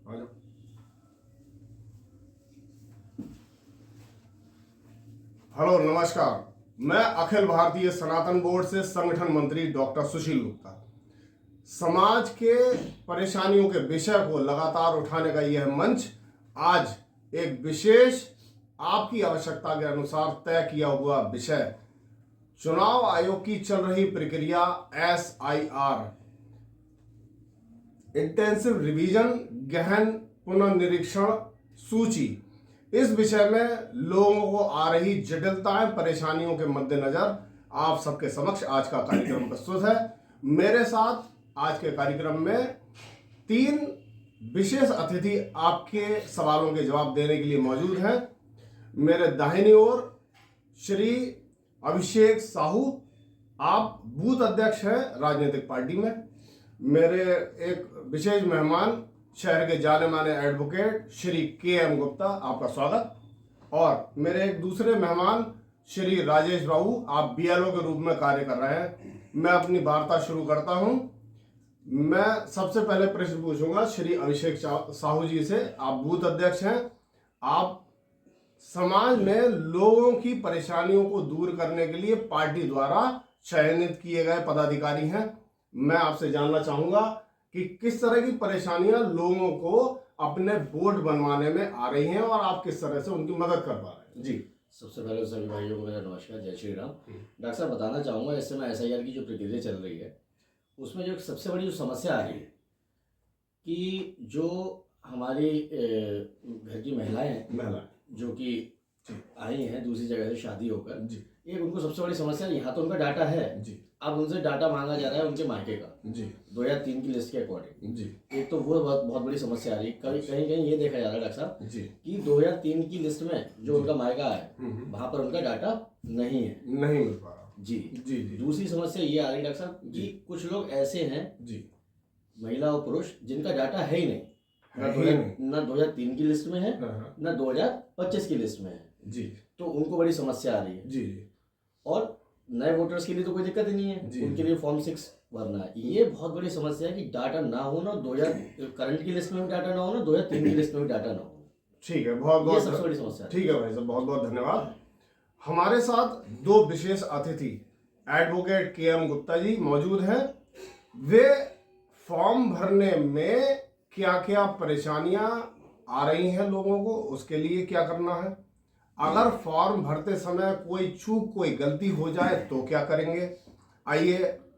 Hello नमस्कार। मैं अखिल भारतीय सनातन board से संगठन मंत्री डॉक्टर सुशील गुप्ता। समाज के परेशानियों के विषय को लगातार उठाने का यह मंच आज एक विशेष आपकी आवश्यकता के अनुसार तय किया हुआ विषय चुनाव आयोग की चल रही प्रक्रिया SIR इंटेंसिव रिवीजन गहन पुनर्निरीक्षण सूची, इस विषय में लोगों को आ रही जटिलताएं परेशानियों के मद्देनजर आप सबके समक्ष आज का कार्यक्रम प्रस्तुत है। मेरे साथ आज के कार्यक्रम में 3 विशेष अतिथि आपके सवालों के जवाब देने के लिए मौजूद हैं। मेरे दाहिनी ओर श्री अभिषेक साहू, आप बूथ अध्यक्ष हैं राजनीतिक पार्टी में। मेरे एक विशेष मेहमान शहर के जाने माने एडवोकेट श्री KM गुप्ता, आपका स्वागत। और मेरे एक दूसरे मेहमान श्री राजेश बाबू, आप BLO के रूप में कार्य कर रहे हैं। मैं अपनी वार्ता शुरू करता हूं। मैं सबसे पहले प्रश्न पूछूंगा श्री अभिषेक साहू जी से। आप बूथ अध्यक्ष हैं, आप समाज में लोगों की परेशानियों को दूर करने के लिए पार्टी द्वारा चयनित किए गए पदाधिकारी हैं। मैं आपसे जानना चाहूंगा कि किस तरह की परेशानियां लोगों को अपने वोट बनवाने में आ रही हैं और आप किस तरह से उनकी मदद कर पा रहे हैं। जी, सबसे पहले सभी भाइयों को मेरा नमस्कार, जय श्री राम। डॉक्टर साहब, बताना चाहूँगा इस समय SIR की जो प्रक्रिया चल रही है उसमें जो सबसे बड़ी जो समस्या आ रही है कि जो हमारी घर की महिलाएं जो कि आई हैं दूसरी जगह से शादी होकर, एक उनको सबसे बड़ी समस्या, यहाँ तो उनका डाटा है जी, अब उनसे डाटा मांगा जा रहा है उनके मायके का जी 2003 की लिस्ट के अकॉर्डिंग जी। एक तो वो बहुत बड़ी समस्या आ रही है। कहीं कहीं ये देखा जा रहा है डॉक्टर साहब जी कि 2003 की लिस्ट में जो उनका मायका है वहाँ पर उनका डाटा नहीं मिल पा रहा जी जी। दूसरी समस्या ये आ रही है डॉक्टर साहब कि कुछ लोग ऐसे हैं जी, महिला और पुरुष, जिनका डाटा है ही नहीं, ना 2003 की लिस्ट में है ना 2025 की लिस्ट में है जी। तो उनको बड़ी समस्या आ रही है जी। और नए वोटर्स के लिए तो कोई दिक्कत ही नहीं है, उनके लिए फॉर्म 6 भरना है। ये बहुत बड़ी समस्या है कि डाटा ना हो, ना 2000 करंट की लिस्ट में भी डाटा ना हो, ना 2003 की लिस्ट में भी डाटा ना हो। ठीक है, बहुत बहुत सबसे बड़ी समस्या। ठीक है भाई साहब, बहुत बहुत धन्यवाद। हमारे साथ 2 विशेष अतिथि एडवोकेट KM गुप्ता जी मौजूद हैं। वे फॉर्म भरने में क्या क्या परेशानियां आ रही हैं लोगों को, उसके लिए क्या करना है, अगर फॉर्म भरते समय कोई चूक कोई गलती हो जाए तो क्या करेंगे। आइए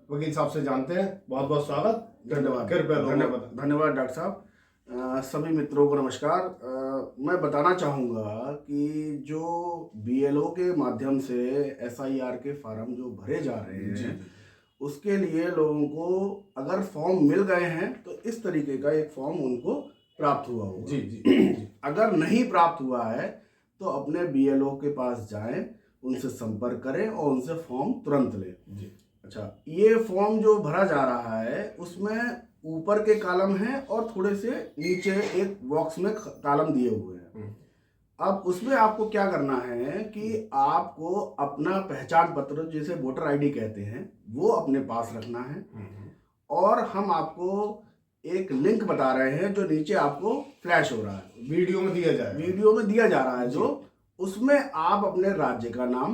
वकील साहब से जानते हैं। बहुत बहुत स्वागत, धन्यवाद। धन्यवाद डॉक्टर साहब। सभी मित्रों को नमस्कार। मैं बताना चाहूँगा कि जो BLO के माध्यम से SIR के फार्म जो भरे जा रहे हैं उसके लिए लोगों को अगर फॉर्म मिल गए हैं तो इस तरीके का एक फॉर्म उनको प्राप्त हुआ होगा जी। अगर नहीं प्राप्त हुआ है तो अपने BLO के पास जाएं, उनसे संपर्क करें और उनसे फॉर्म तुरंत लें जी। अच्छा, ये फॉर्म जो भरा जा रहा है उसमें ऊपर के कॉलम हैं और थोड़े से नीचे एक बॉक्स में कॉलम दिए हुए हैं। अब उसमें आपको क्या करना है कि आपको अपना पहचान पत्र, जिसे वोटर ID कहते हैं, वो अपने पास रखना है। और हम आपको एक लिंक बता रहे हैं जो नीचे आपको फ्लैश हो रहा है, वीडियो में दिया जा रहा है जो, उसमें आप अपने राज्य का नाम,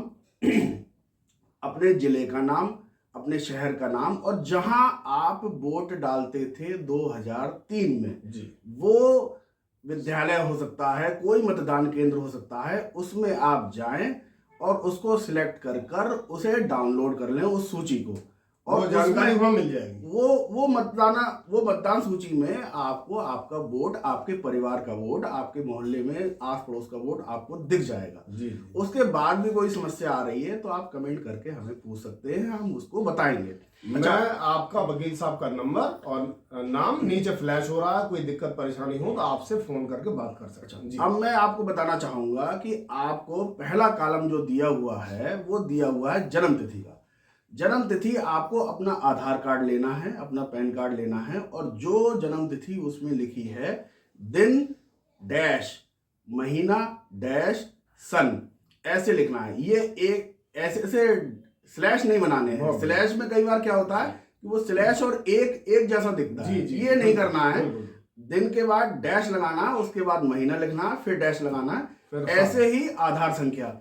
अपने जिले का नाम, अपने शहर का नाम और जहां आप वोट डालते थे 2003 में जी, वो विद्यालय हो सकता है, कोई मतदान केंद्र हो सकता है, उसमें आप जाएं और उसको सिलेक्ट कर उसे डाउनलोड कर लें उस सूची को, और जानकारी वहाँ मिल जाएगी। वो मतदान सूची में आपको आपका वोट, आपके परिवार का वोट, आपके मोहल्ले में आस पड़ोस का वोट आपको दिख जाएगा जी। उसके बाद भी कोई समस्या आ रही है तो आप कमेंट करके हमें पूछ सकते हैं, हम उसको बताएंगे। मैं आपका वकील साहब का नंबर और नाम नीचे फ्लैश हो रहा है, कोई दिक्कत परेशानी हो तो आपसे फोन करके बात कर सकते हैं। अब मैं आपको बताना चाहूंगा कि आपको पहला कॉलम जो दिया हुआ है वो दिया हुआ है जन्म तिथि का। जन्म तिथि आपको अपना आधार कार्ड लेना है, अपना पैन कार्ड लेना है और जो जन्म तिथि उसमें लिखी है दिन डैश महीना डैश सन, ऐसे लिखना है। ये एक ऐसे स्लैश नहीं बनाने हैं। स्लैश में कई बार क्या होता है कि वो स्लैश और एक जैसा दिखता है, ये नहीं करना है। दिन के बाद डैश लगाना, उसके बाद महीना लिखना, फिर डैश लगाना, फिर ऐसे ही आधार संख्या।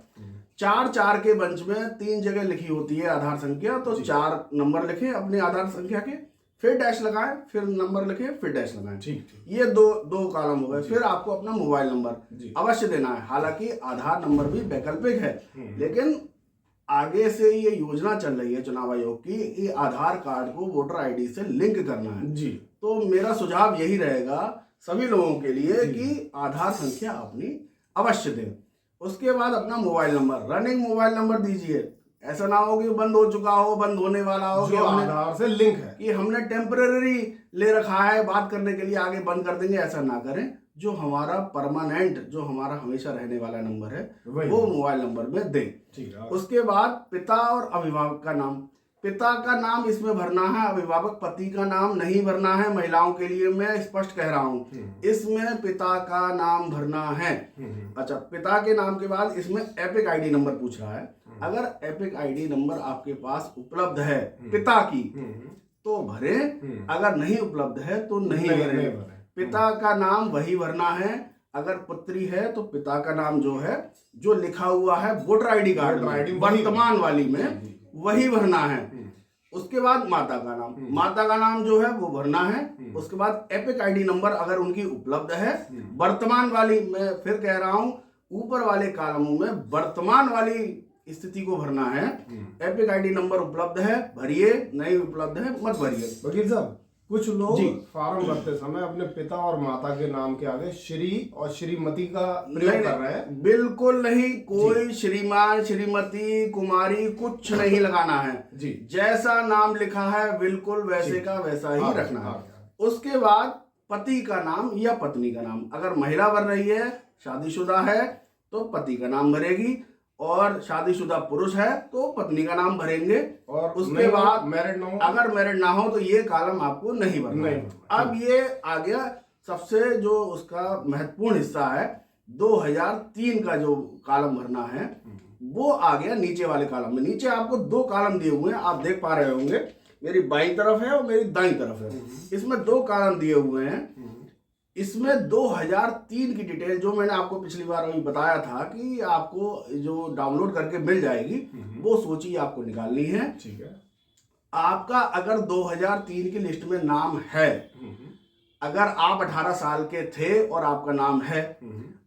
4 के बंच में 3 जगह लिखी होती है आधार संख्या, तो 4 नंबर लिखें अपने आधार संख्या के, फिर डैश लगाएं, फिर नंबर लिखें, फिर डैश लगाएं। ठीक ठीक। ये दो कॉलम हो गए। फिर आपको अपना मोबाइल नंबर अवश्य देना है। हालांकि आधार नंबर भी वैकल्पिक है, लेकिन आगे से ये योजना चल रही है चुनाव आयोग की, ये आधार कार्ड को वोटर आईडी से लिंक करना है जी। तो मेरा सुझाव यही रहेगा सभी लोगों के लिए कि आधार संख्या अपनी अवश्य दें। उसके बाद अपना mobile number, running mobile number दीजिए। ऐसा ना हो कि बंद हो चुका हो, बंद होने वाला हो, जो आधार से लिंक है, कि हमने टेम्पररी ले रखा है बात करने के लिए, आगे बंद कर देंगे, ऐसा ना करें। जो हमारा परमानेंट, जो हमारा हमेशा रहने वाला नंबर है वो मोबाइल नंबर में दें। ठीक है। उसके बाद पिता और अभिभावक का नाम, पिता का नाम इसमें भरना है, अभिभावक पति का नाम नहीं भरना है। महिलाओं के लिए मैं स्पष्ट कह रहा हूँ, इसमें पिता का नाम भरना है। अच्छा, पिता के नाम के बाद इसमें एपिक आईडी नंबर पूछ रहा है। अगर एपिक आईडी नंबर आपके पास उपलब्ध है पिता की तो भरे, अगर नहीं उपलब्ध है तो नहीं भरे। पिता का नाम वही भरना है। अगर पुत्री है तो पिता का नाम जो है, जो लिखा हुआ है वोटर आईडी कार्ड वर्तमान वाली में, वही भरना है। उसके बाद माता का नाम, माता का नाम जो है वो भरना है। उसके बाद एपिक आईडी नंबर अगर उनकी उपलब्ध है, वर्तमान वाली, मैं फिर कह रहा हूं ऊपर वाले कॉलमों में वर्तमान वाली स्थिति को भरना है। एपिक आईडी नंबर उपलब्ध है भरिए, नहीं उपलब्ध है मत भरिए। वकील साहब, कुछ लोग फॉर्म भरते समय अपने पिता और माता के नाम के आगे श्री और श्रीमती का प्रयोग कर रहे हैं। बिल्कुल नहीं, कोई श्रीमान, श्रीमती, कुमारी कुछ नहीं लगाना है जी। जैसा नाम लिखा है बिल्कुल वैसे का वैसा ही रखना है। उसके बाद पति का नाम या पत्नी का नाम, अगर महिला भर रही है, शादीशुदा है तो पति का नाम भरेगी, और शादीशुदा पुरुष है तो पत्नी का नाम भरेंगे। और उसके बाद मैरिड ना हो, अगर मैरिड ना हो तो ये कॉलम आपको नहीं भरना है। अब ये आ गया सबसे जो उसका महत्वपूर्ण हिस्सा है, 2003 का जो कॉलम भरना है वो आ गया नीचे वाले कॉलम में। नीचे आपको 2 कॉलम दिए हुए हैं, आप देख पा रहे होंगे, मेरी बाईं तरफ है और मेरी दाईं तरफ है। इसमें 2 कॉलम दिए हुए हैं। इसमें 2003 की डिटेल जो मैंने आपको पिछली बार अभी बताया था कि आपको जो डाउनलोड करके मिल जाएगी, वो सूची आपको निकालनी है। ठीक है। आपका अगर 2003 की लिस्ट में नाम है, अगर आप 18 साल के थे और आपका नाम है,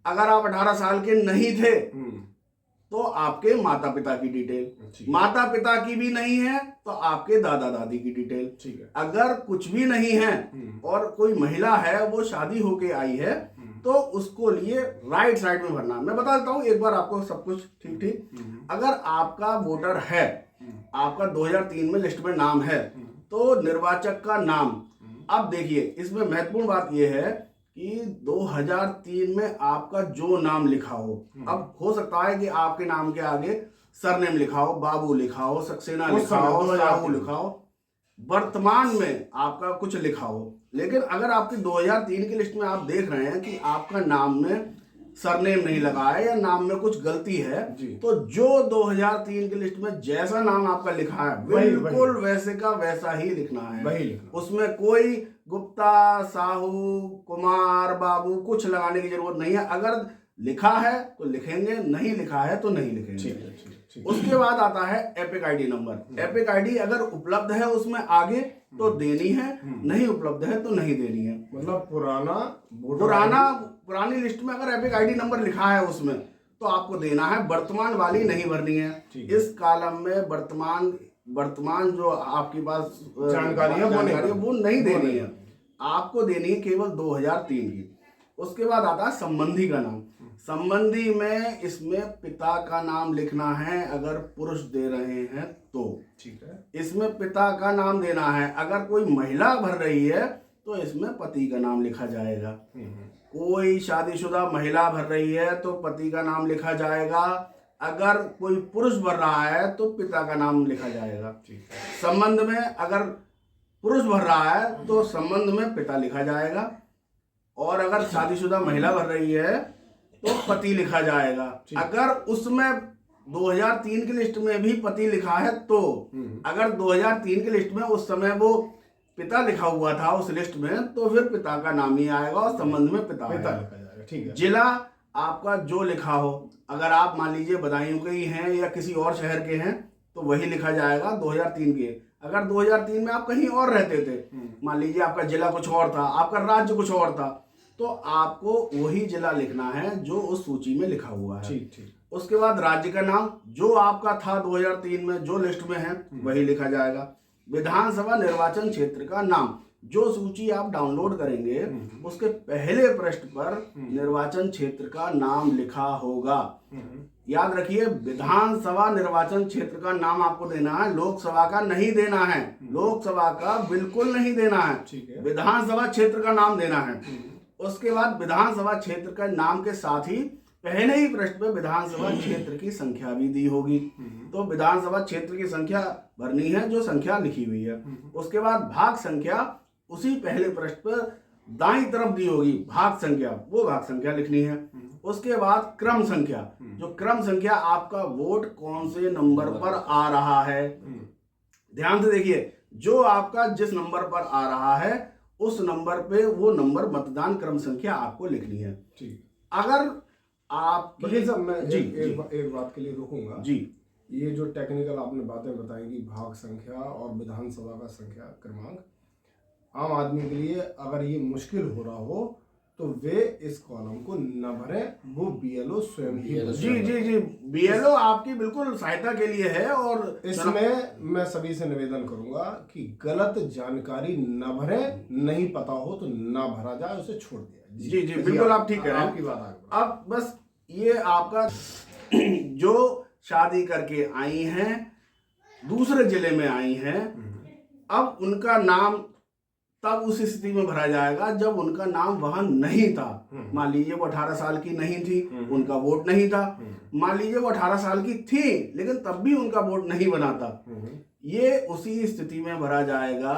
अगर आप 18 साल के नहीं थे तो आपके माता पिता की डिटेल, माता पिता की भी नहीं है तो आपके दादा दादी की डिटेल। ठीक है। अगर कुछ भी नहीं है और कोई महिला है, वो शादी होके आई है, तो उसको लिए राइट साइड में भरना। मैं बता देता हूँ एक बार आपको सब कुछ ठीक ठीक। अगर आपका वोटर है, आपका 2003 में लिस्ट में नाम है, तो निर्वाचक का नाम, अब देखिए इसमें महत्वपूर्ण बात यह है कि 2003 में आपका जो नाम लिखा हो, अब हो सकता है कि आपके नाम के आगे सरनेम लिखा हो, बाबू लिखा हो, सक्सेना लिखा हो, साहू लिखा हो, वर्तमान में आपका कुछ लिखा हो। लेकिन अगर आपकी 2003 की लिस्ट में आप देख रहे हैं कि आपका नाम में सरनेम नहीं लगा है या नाम में कुछ गलती है, तो जो 2003 की लिस्ट में जैसा नाम आपका लिखा है बिल्कुल वैसे का वैसा ही लिखना है। उसमें कोई गुप्ता, साहू, कुमार, बाबू कुछ लगाने की जरूरत नहीं है। अगर लिखा है तो लिखेंगे, नहीं लिखा है तो नहीं लिखेंगे। उसके बाद आता है epic ID number. Epic ID अगर उपलब्ध है उसमें आगे तो देनी है, नहीं उपलब्ध है तो नहीं देनी है। मतलब पुरानी लिस्ट में अगर एपिक आईडी नंबर लिखा है उसमें तो आपको देना है, वर्तमान वाली नहीं भरनी है। इस कॉलम में वर्तमान जो आपके पास जानकारी है वो नहीं देनी है, आपको देनी है केवल 2003 की। उसके बाद आता है संबंधी का नाम। संबंधी में इसमें पिता का नाम लिखना है अगर पुरुष दे रहे हैं तो, ठीक है, इसमें पिता का नाम देना है। अगर कोई महिला भर रही है तो इसमें पति का नाम लिखा जाएगा। कोई शादीशुदा महिला भर रही है तो पति का नाम लिखा जाएगा। अगर कोई पुरुष भर रहा है तो पिता का नाम लिखा जाएगा। संबंध में अगर पुरुष भर रहा है तो संबंध में पिता लिखा जाएगा, और अगर शादीशुदा महिला भर रही है तो पति लिखा जाएगा। अगर उसमें 2003 की लिस्ट में भी पति लिखा है तो, अगर 2003 की लिस्ट में उस समय वो पिता लिखा हुआ था उस लिस्ट में तो फिर पिता का नाम ही आएगा और संबंध में पिता पिता आएगा। लिखा जाएगा, ठीक है। जिला आपका जो लिखा हो, अगर आप मान लीजिए बदायूं के ही हैं या किसी और शहर के हैं तो वही लिखा जाएगा 2003 के। अगर 2003 में आप कहीं और रहते थे, मान लीजिए आपका जिला कुछ और था, आपका राज्य कुछ और था, तो आपको वही जिला लिखना है जो उस सूची में लिखा हुआ है। ठीक ठीक। उसके बाद राज्य का नाम जो आपका था 2003 में जो लिस्ट में है वही लिखा जाएगा। विधानसभा निर्वाचन क्षेत्र का नाम, जो सूची आप डाउनलोड करेंगे उसके पहले पृष्ठ पर निर्वाचन क्षेत्र का नाम लिखा होगा। याद रखिए, विधानसभा निर्वाचन क्षेत्र का नाम आपको देना है, लोकसभा का नहीं देना है। लोकसभा का बिल्कुल नहीं देना है, ठीक है। विधानसभा क्षेत्र का नाम देना है। उसके बाद विधानसभा क्षेत्र का नाम के साथ ही पहले ही पृष्ठ पे विधानसभा क्षेत्र की संख्या भी दी होगी। तो विधानसभा क्षेत्र की संख्या भरनी है जो संख्या लिखी हुई है। उसके बाद भाग संख्या उसी पहले पृष्ठ पर दाईं तरफ दी होगी, भाग संख्या, वो भाग संख्या लिखनी है। उसके बाद क्रम संख्या, जो क्रम संख्या आपका वोट कौन से नंबर पर आ रहा है, ध्यान से देखिए, जो आपका जिस नंबर पर आ रहा है उस नंबर पे वो नंबर मतदान क्रम संख्या आपको लिखनी है। ठीक। अगर आप वकील साहब, मैं जी, एक बात के लिए रुकूंगा जी, ये जो टेक्निकल आपने बातें बताई कि भाग संख्या और विधानसभा का संख्या क्रमांक, आम आदमी के लिए अगर ये मुश्किल हो रहा हो तो वे इस कॉलम को न भरें, वो बीएलओ स्वयं ही भरें। जी जी जी, बीएलओ आपकी बिल्कुल सहायता के लिए है। और इसमें मैं सभी से निवेदन करूंगा कि गलत जानकारी न भरें, नहीं पता हो तो ना भरा जाए, उसे छोड़ दिया। जी जी, बिल्कुल आप ठीक कह रहे हैं। आपकी बात आगे। अब बस ये आपका जो शादी करके आई हैं, दूसरे जिले में आई हैं, अब उनका नाम तब उस स्थिति में भरा जाएगा जब उनका नाम वहां नहीं था। मान लीजिए वो 18 साल की नहीं थी, उनका वोट नहीं था। मान लीजिए वो 18 साल की थी लेकिन तब भी उनका वोट नहीं बना था। ये उसी स्थिति में भरा जाएगा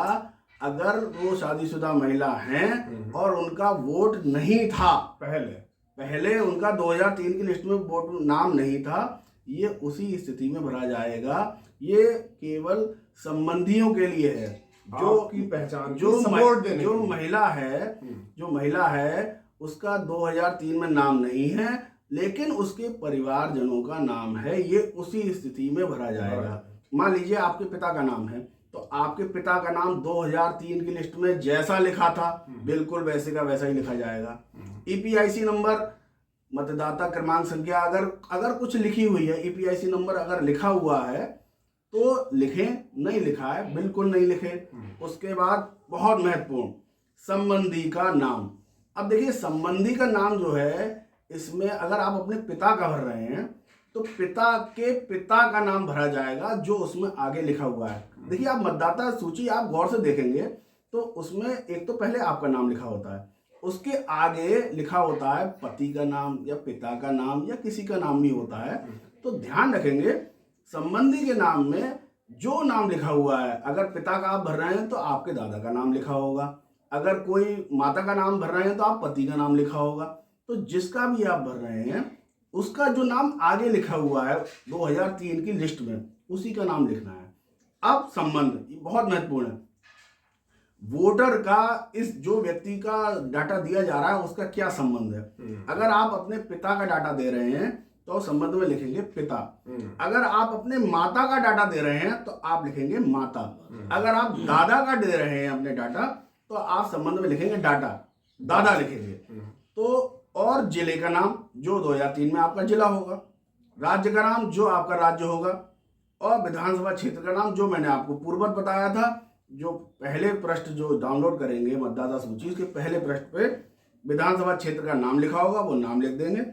अगर वो शादीशुदा महिला हैं और उनका वोट नहीं था, पहले उनका 2003 की लिस्ट में वोट नाम नहीं था, ये उसी स्थिति में भरा जाएगा। ये केवल संबंधियों के लिए है, जो की पहचान जो महिला है उसका 2003 में नाम नहीं है लेकिन उसके परिवारजनों का नाम है, ये उसी स्थिति में भरा जाएगा। मान लीजिए आपके पिता का नाम है तो आपके पिता का नाम 2003 की लिस्ट में जैसा लिखा था बिल्कुल वैसे का वैसा ही लिखा जाएगा। ईपीआईसी नंबर, मतदाता क्रमांक संख्या, अगर कुछ लिखी हुई है, ईपीआईसी नंबर अगर लिखा हुआ है तो लिखें, नहीं लिखा है बिल्कुल नहीं लिखें। उसके बाद बहुत महत्वपूर्ण, संबंधी का नाम। अब देखिए, संबंधी का नाम जो है इसमें अगर आप अपने पिता का भर रहे हैं तो पिता के पिता का नाम भरा जाएगा जो उसमें आगे लिखा हुआ है। देखिए, आप मतदाता सूची आप गौर से देखेंगे तो उसमें एक तो पहले आपका नाम लिखा होता है, उसके आगे लिखा होता है पति का नाम या पिता का नाम या किसी का नाम भी होता है। तो ध्यान रखेंगे, संबंधी के नाम में जो नाम लिखा हुआ है, अगर पिता का आप भर रहे हैं तो आपके दादा का नाम लिखा होगा, अगर कोई माता का नाम भर रहे हैं तो आप पति का नाम लिखा होगा। तो जिसका भी आप भर रहे हैं उसका जो नाम आगे लिखा हुआ है 2003 की लिस्ट में, उसी का नाम लिखना है। अब संबंध, ये बहुत महत्वपूर्ण है। वोटर का, इस जो व्यक्ति का डाटा दिया जा रहा है उसका क्या संबंध है। अगर आप अपने पिता का डाटा दे रहे हैं तो संबंध में लिखेंगे पिता। अगर आप अपने माता का डाटा दे रहे हैं तो आप लिखेंगे माता। अगर आप दादा का दे रहे हैं अपने डाटा तो आप संबंध में लिखेंगे डाटा, दादा लिखेंगे। तो और जिले का नाम जो 2003 में आपका जिला होगा, राज्य का नाम जो आपका राज्य होगा, और विधानसभा क्षेत्र का नाम जो मैंने आपको पूर्ववत बताया था। जो पहले पृष्ठ जो डाउनलोड करेंगे मतदाता सूची के पहले पृष्ठ पे विधानसभा क्षेत्र का नाम लिखा होगा, वो नाम लिख देंगे।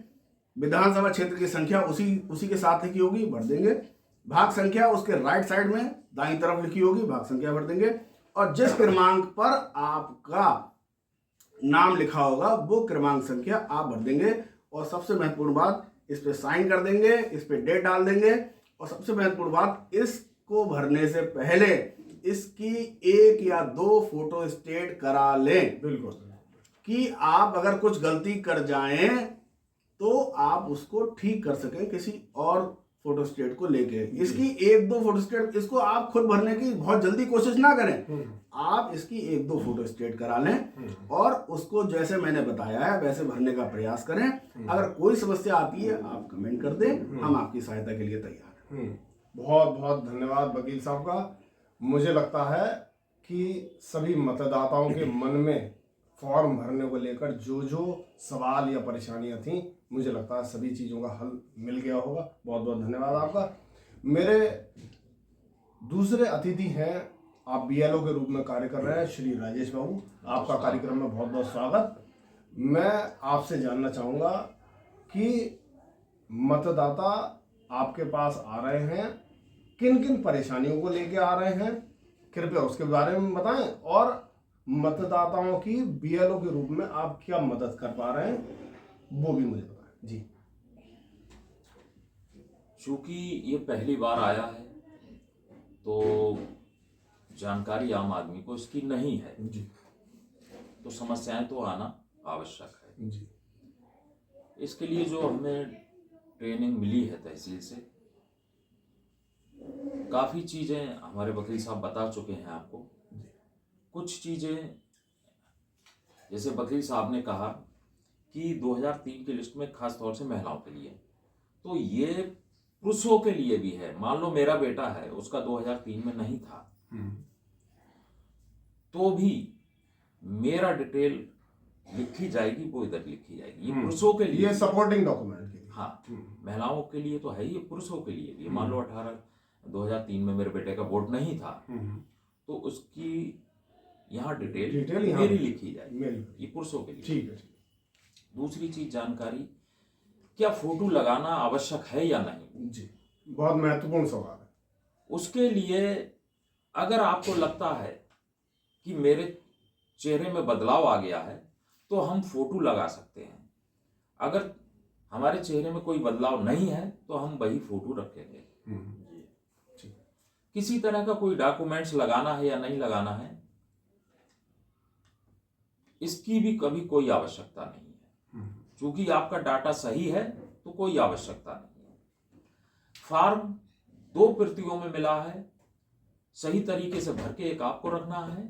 विधानसभा क्षेत्र की संख्या उसी के साथ लिखी होगी, भर देंगे। भाग संख्या उसके राइट साइड में दाईं तरफ लिखी होगी, भाग संख्या भर देंगे। और जिस क्रमांक पर आपका नाम लिखा होगा वो क्रमांक संख्या आप भर देंगे। और सबसे महत्वपूर्ण बात, इस पे साइन कर देंगे, इस पे डेट डाल देंगे। और सबसे महत्वपूर्ण बात, इसको भरने से पहले इसकी 1 या 2 फोटो स्टेट करा लें। बिल्कुल, कि आप अगर कुछ गलती कर जाएं तो आप उसको ठीक कर सकें किसी और फोटोस्टेट को लेके। इसकी एक दो फोटोस्टेट, इसको आप खुद भरने की बहुत जल्दी कोशिश ना करें, आप इसकी एक दो फोटोस्टेट करा लें और उसको जैसे मैंने बताया है वैसे भरने का प्रयास करें। अगर कोई समस्या आती है आप कमेंट कर दें, हम आपकी सहायता के लिए तैयार हैं। बहुत बहुत धन्यवाद वकील साहब का। मुझे लगता है कि सभी मतदाताओं के मन में फॉर्म भरने को लेकर जो जो सवाल या परेशानियां थीं, मुझे लगता है सभी चीज़ों का हल मिल गया होगा। बहुत बहुत धन्यवाद आपका। मेरे दूसरे अतिथि हैं, आप बीएलओ के रूप में कार्य कर रहे हैं, श्री राजेश बाबू। आपका कार्यक्रम में बहुत बहुत स्वागत। मैं आपसे जानना चाहूँगा कि मतदाता आपके पास आ रहे हैं, किन किन परेशानियों को लेके आ रहे हैं, कृपया उसके बारे में बताएं, और मतदाताओं की बीएलओ के रूप में आप क्या मदद कर पा रहे हैं वो भी मुझे बताएं जी। चूंकि ये पहली बार आया है तो जानकारी आम आदमी को इसकी नहीं है जी तो समस्याएं तो आना आवश्यक है जी। इसके लिए जो हमें ट्रेनिंग मिली है तहसील से, काफ़ी चीज़ें हमारे वकील साहब बता चुके हैं आपको। कुछ चीज़ें जैसे वकील साहब ने कहा कि 2003 की लिस्ट में खास तौर से महिलाओं के लिए, तो ये पुरुषों के लिए भी है। मान लो मेरा बेटा है, उसका 2003 में नहीं था, तो भी मेरा डिटेल लिखी जाएगी, वो इधर लिखी जाएगी। ये पुरुषों के लिए, ये सपोर्टिंग डॉक्यूमेंट के लिए। हाँ, महिलाओं के लिए तो है, ये पुरुषों के लिए भी। मान लो 2003 में मेरे बेटे का वोट नहीं था, तो उसकी यहाँ डिटेल मेरी लिखी जाएगी, ये पुरुषों के लिए। ठीक है। दूसरी चीज जानकारी, क्या फोटो लगाना आवश्यक है या नहीं? जी, बहुत महत्वपूर्ण सवाल है। उसके लिए अगर आपको लगता है कि मेरे चेहरे में बदलाव आ गया है तो हम फोटो लगा सकते हैं। अगर हमारे चेहरे में कोई बदलाव नहीं है तो हम वही फोटो रखेंगे। किसी तरह का कोई डॉक्यूमेंट्स लगाना है या नहीं लगाना है, इसकी भी कभी कोई आवश्यकता नहीं है। क्योंकि आपका डाटा सही है तो कोई आवश्यकता नहीं है। फॉर्म 2 प्रतियों में मिला है, सही तरीके से भर के एक आपको रखना है,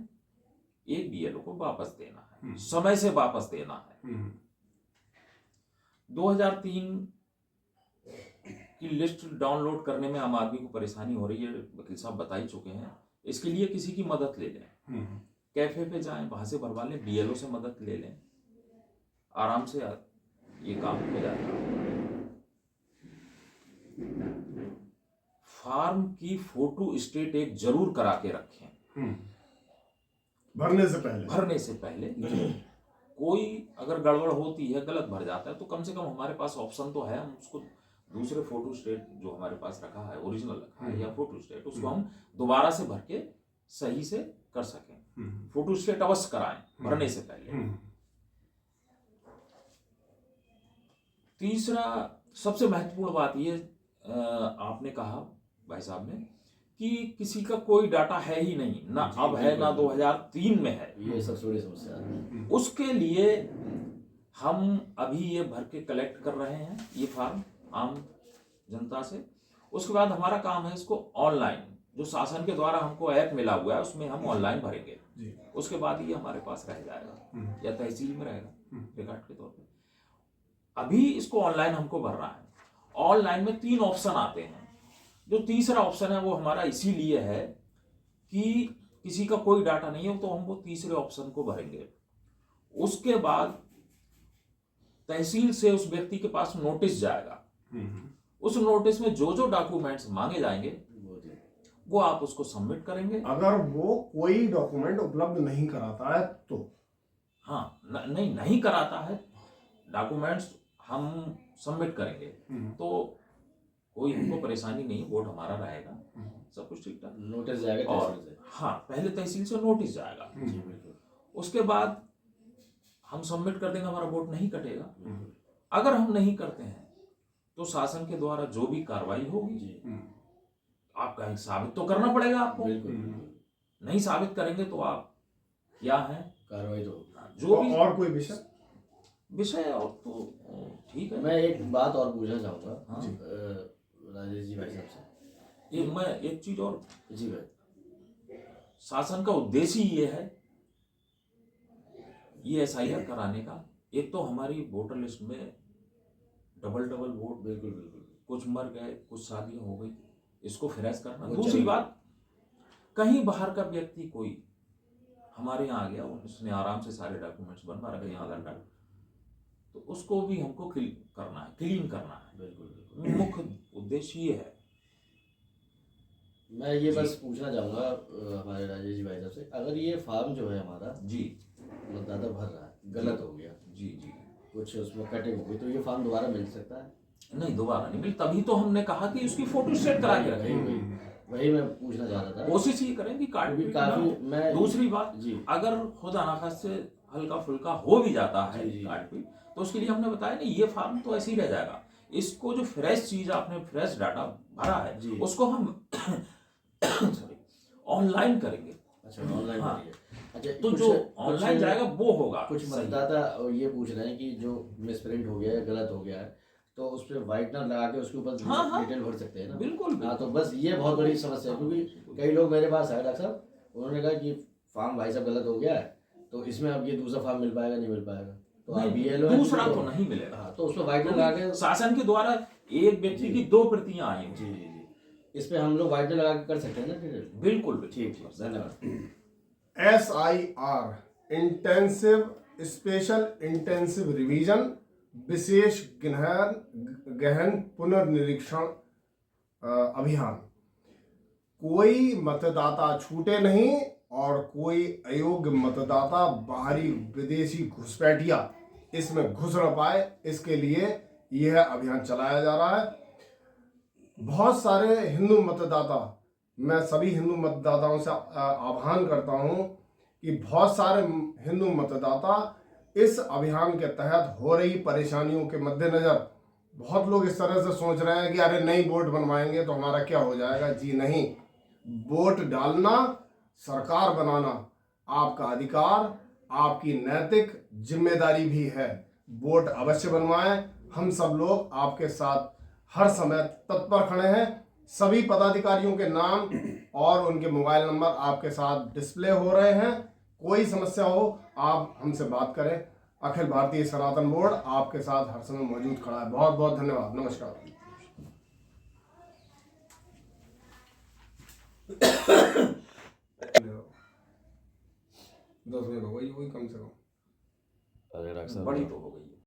एक बीएलओ को वापस देना है, समय से वापस देना है। 2003 की लिस्ट डाउनलोड करने में आम आदमी को परेशानी हो रही है, वकील साहब बता ही चुके हैं। इसके लिए किसी की मदद ले लें, कैफे पे जाएं, वहां से भरवा लें, बीएलओ से मदद ले लें, आराम से ये काम हो जाएगा। फॉर्म की फोटो स्टेट एक जरूर करा के रखें भरने से पहले। कोई अगर गड़बड़ होती है, गलत भर जाता है, तो कम से कम हमारे पास ऑप्शन तो है, हम उसको दूसरे फोटो स्टेट जो हमारे पास रखा है, ओरिजिनल रखा है या फोटो स्टेट, उसको हम दोबारा से भर के सही से कर सकें। फोटो स्टेट अवश्य कराएं भरने से पहले। तीसरा सबसे महत्वपूर्ण बात ये आपने कहा भाई साहब ने कि किसी का कोई डाटा है ही नहीं, ना अब है ना 2003 में है। ये सबसे बड़ी समस्या है। उसके लिए हम अभी ये भर के कलेक्ट कर रहे हैं ये फॉर्म आम जनता से। उसके बाद हमारा काम है इसको ऑनलाइन, जो शासन के द्वारा हमको ऐप मिला हुआ है उसमें हम ऑनलाइन भरेंगे। उसके बाद ये हमारे पास रह जाएगा या तहसील में रहेगा रिकॉर्ड के तौर पे। अभी इसको ऑनलाइन हमको भरना है। ऑनलाइन में 3 ऑप्शन आते हैं। जो तीसरा ऑप्शन है वो हमारा इसीलिए है कि किसी का कोई डाटा नहीं हो तो हम वो तीसरे ऑप्शन को भरेंगे। उसके बाद तहसील से उस व्यक्ति के पास नोटिस जाएगा। उस नोटिस में जो जो डॉक्यूमेंट्स मांगे जाएंगे वो आप उसको सबमिट करेंगे। अगर वो कोई डॉक्यूमेंट उपलब्ध नहीं कराता है तो हाँ, नहीं कराता है डॉक्यूमेंट्स, हम सबमिट करेंगे तो कोई हमको परेशानी नहीं, वोट हमारा रहेगा, सब कुछ ठीक ठाक। नोटिस जाएगा और हाँ, पहले तहसील से नोटिस जाएगा। उसके बाद हम सबमिट कर देंगे, हमारा वोट नहीं कटेगा। अगर हम नहीं करते हैं तो शासन के द्वारा जो भी कार्रवाई होगी आप कहीं साबित तो करना पड़ेगा आपको। नहीं साबित करेंगे तो आप क्या हैं, कार्रवाई तो जो भी। और कोई विषय और तो ठीक है। मैं एक बात और पूछना चाहूँगा। राजेश जी भाई साहब से। ये मैं एक चीज और, जी भाई। शासन का उद्देश्य ही ये है, ये SIR कराने का। एक तो हमारी वोटर लिस्ट में डबल वोट, बिल्कुल बिल्कुल। कुछ मर गए, कुछ शादियां हो गई, इसको फ्रेश करना। वो दूसरी चाहिए। बात, कहीं बाहर का व्यक्ति कोई हमारे यहाँ आ गया, उसने आराम से सारे डॉक्यूमेंट्स बनवा रखे यहाँ आधार कार्ड, तो उसको भी हमको करना है, क्लीन करना है। बिल्कुल बिल्कुल। मुख्य उद्देश्य ये है। मैं ये बस पूछना चाहूँगा हमारे राजेश जी भाई साहब से, अगर ये फॉर्म जो है हमारा जी मतदाता भर रहा है, गलत हो गया, जी जी कुछ उसमें कटिंग हो गई, तो ये फॉर्म दोबारा मिल सकता है? नहीं, दोबारा नहीं मिली। तभी तो हमने कहा कि उसकी फोटो स्टेट करा के वही रखें। वही मैं पूछना चाह रहा था। कोशिश ये करें कि कार्ड क्योंकि भी काफी मैं दूसरी बात जी अगर खुदा ना खास से हल्का फुल्का हो भी जाता है जी, जी। कार्ड भी, तो उसके लिए हमने बताया नहीं, ये फॉर्म तो ऐसे ही रह जाएगा। इसको जो फ्रेश चीज आपने फ्रेश डाटा भरा है जी। उसको हम सॉरी ऑनलाइन करेंगे। अच्छा, ऑनलाइन हाँ। करिए। अच्छा, तो कुछ- जो कुछ- ऑनलाइन जाएगा वो होगा कुछ सही। मतदाता ये पूछ रहे हैं कि जो मिसप्रिंट हो गया है, गलत हो गया है, तो उस पर व्हाइटनर लगा के उसके ऊपर हाँ, हाँ। डिटेल भर सकते हैं ना? बिल्कुल हाँ, तो बस ये बहुत बड़ी समस्या है, क्योंकि कई लोग मेरे पास आए डॉक्टर साहब, उन्होंने कहा कि फॉर्म भाई साहब गलत हो गया है, तो इसमें अब ये दूसरा फॉर्म मिल पाएगा, नहीं मिल पाएगा? तो आप नहीं, BLO हैं, दूसरा तो नहीं मिलेगा। हाँ, तो उस पर व्हाइटनर लगा के शासन के द्वारा एक व्यक्ति की 2 प्रतियां आई हैं। जी जी जी, इस पे हम लोग व्हाइटनर लगा के कर सकते हैं ना फिर? बिल्कुल ठीक ठीक, धन्यवाद। SIR intensive special intensive revision, विशेष गहन पुनर्निरीक्षण अभियान। कोई मतदाता छूटे नहीं और कोई अयोग्य मतदाता बाहरी विदेशी घुसपैठिया इसमें घुस न पाए, इसके लिए यह अभियान चलाया जा रहा है। बहुत सारे हिंदू मतदाता, मैं सभी हिंदू मतदाताओं से आह्वान करता हूं कि बहुत सारे हिंदू मतदाता इस अभियान के तहत हो रही परेशानियों के मद्देनजर, बहुत लोग इस तरह से सोच रहे हैं कि अरे नई वोट बनवाएंगे तो हमारा क्या हो जाएगा। जी नहीं, वोट डालना, सरकार बनाना आपका अधिकार, आपकी नैतिक जिम्मेदारी भी है। वोट अवश्य बनवाएं। हम सब लोग आपके साथ हर समय तत्पर खड़े हैं। सभी पदाधिकारियों के नाम और उनके मोबाइल नंबर आपके साथ डिस्प्ले हो रहे हैं। कोई समस्या हो आप हमसे बात करें। अखिल भारतीय सनातन बोर्ड आपके साथ हर समय मौजूद खड़ा है। बहुत बहुत धन्यवाद। नमस्कार। 10 मिनट हो गई, वही कम से कम। अरे डॉक्टर साहब, बड़ी तो हो गई।